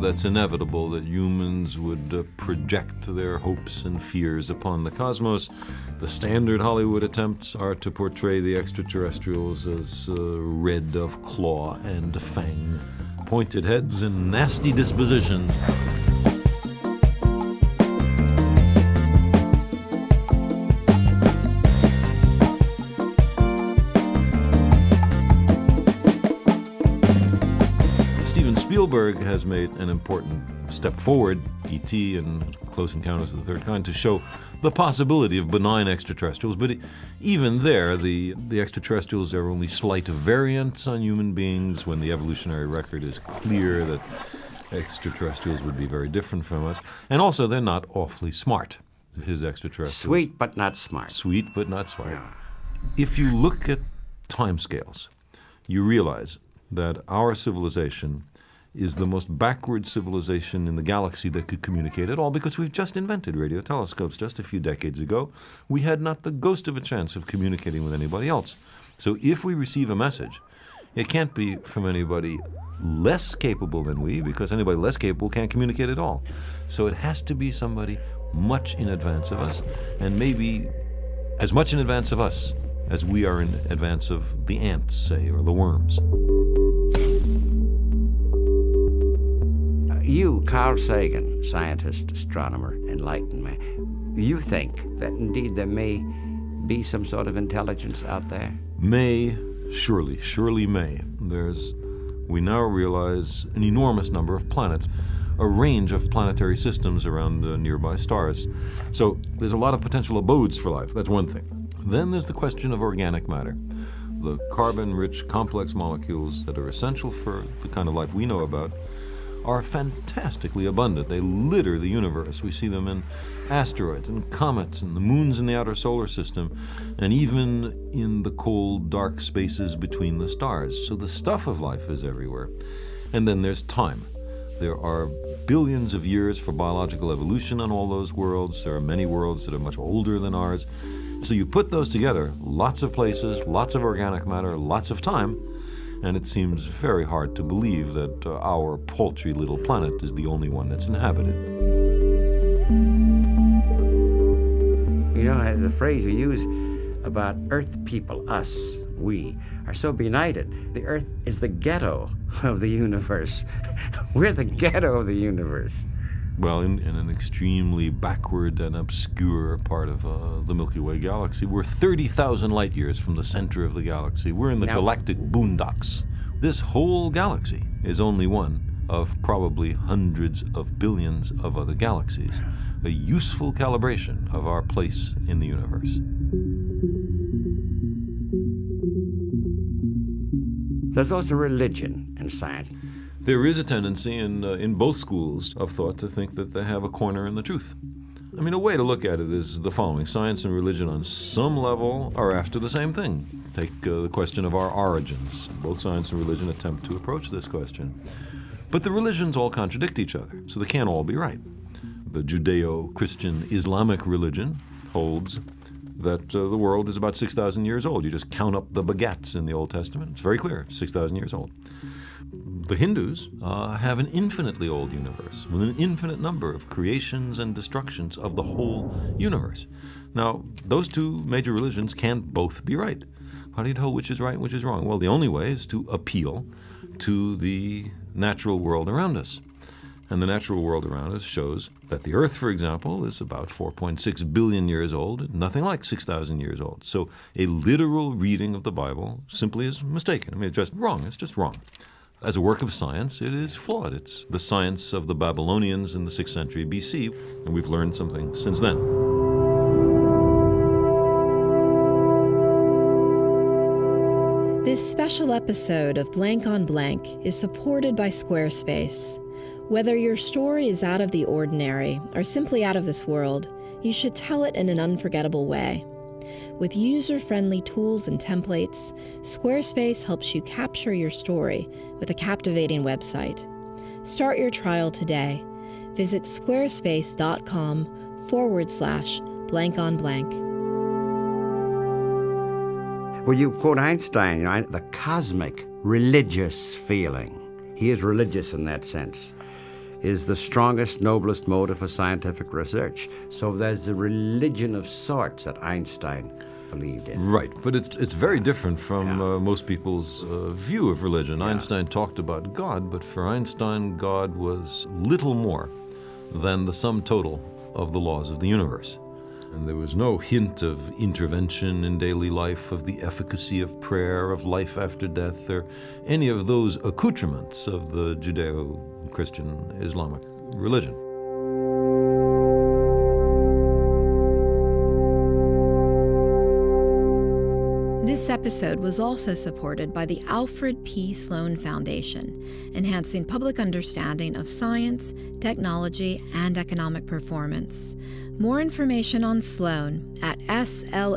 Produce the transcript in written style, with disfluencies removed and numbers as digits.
that's inevitable, that humans would project their hopes and fears upon the cosmos. The standard Hollywood attempts are to portray the extraterrestrials as red of claw and fang, pointed heads and nasty dispositions. Spielberg has made an important step forward, E.T. and Close Encounters of the Third Kind, to show the possibility of benign extraterrestrials. But even there, the extraterrestrials are only slight variants on human beings when the evolutionary record is clear that extraterrestrials would be very different from us. And also, they're not awfully smart, his extraterrestrials. Sweet but not smart. Sweet but not smart. Yeah. If you look at timescales, you realize that our civilization is the most backward civilization in the galaxy that could communicate at all, because we've just invented radio telescopes just a few decades ago. We had not the ghost of a chance of communicating with anybody else. So if we receive a message, it can't be from anybody less capable than we, because anybody less capable can't communicate at all. So it has to be somebody much in advance of us, and maybe as much in advance of us as we are in advance of the ants, say, or the worms. You, Carl Sagan, scientist, astronomer, enlightened man, you think that indeed there may be some sort of intelligence out there? May, surely may. We now realize an enormous number of planets, a range of planetary systems around nearby stars. So there's a lot of potential abodes for life. That's one thing. Then there's the question of organic matter, the carbon-rich complex molecules that are essential for the kind of life we know about are fantastically abundant. They litter the universe. We see them in asteroids and comets and the moons in the outer solar system, and even in the cold, dark spaces between the stars. So the stuff of life is everywhere. And then there's time. There are billions of years for biological evolution on all those worlds. There are many worlds that are much older than ours. So you put those together, lots of places, lots of organic matter, lots of time, and it seems very hard to believe that our paltry little planet is the only one that's inhabited. You know, the phrase you use about Earth people, us, we, are so benighted. The Earth is the ghetto of the universe. We're the ghetto of the universe. Well, in an extremely backward and obscure part of the Milky Way galaxy, we're 30,000 light years from the center of the galaxy. We're in the galactic boondocks. This whole galaxy is only one of probably hundreds of billions of other galaxies, a useful calibration of our place in the universe. There's also religion in science. There is a tendency in both schools of thought to think that they have a corner in the truth. I mean, a way to look at it is the following. Science and religion on some level are after the same thing. Take the question of our origins. Both science and religion attempt to approach this question. But the religions all contradict each other, so they can't all be right. The Judeo-Christian Islamic religion holds that the world is about 6,000 years old. You just count up the begats in the Old Testament. It's very clear, 6,000 years old. The Hindus have an infinitely old universe with an infinite number of creations and destructions of the whole universe. Now, those two major religions can't both be right. How do you tell which is right and which is wrong? Well, the only way is to appeal to the natural world around us. And the natural world around us shows that the Earth, for example, is about 4.6 billion years old, nothing like 6,000 years old. So a literal reading of the Bible simply is mistaken. I mean, it's just wrong. It's just wrong. As a work of science, it is flawed. It's the science of the Babylonians in the 6th century BC, and we've learned something since then. This special episode of Blank on Blank is supported by Squarespace. Whether your story is out of the ordinary or simply out of this world, you should tell it in an unforgettable way. With user-friendly tools and templates, Squarespace helps you capture your story with a captivating website. Start your trial today. Visit squarespace.com/blankonblank. Well, you quote Einstein, the cosmic religious feeling. He is religious in that sense. is the strongest, noblest motive for scientific research. So there's a religion of sorts that Einstein believed in. Right, but it's very different from most people's view of religion. Einstein talked about God, but for Einstein, God was little more than the sum total of the laws of the universe. And there was no hint of intervention in daily life, of the efficacy of prayer, of life after death, or any of those accoutrements of the Judeo-Christian Islamic religion. This episode was also supported by the Alfred P. Sloan Foundation, enhancing public understanding of science, technology, and economic performance. More information on Sloan at sloan.org.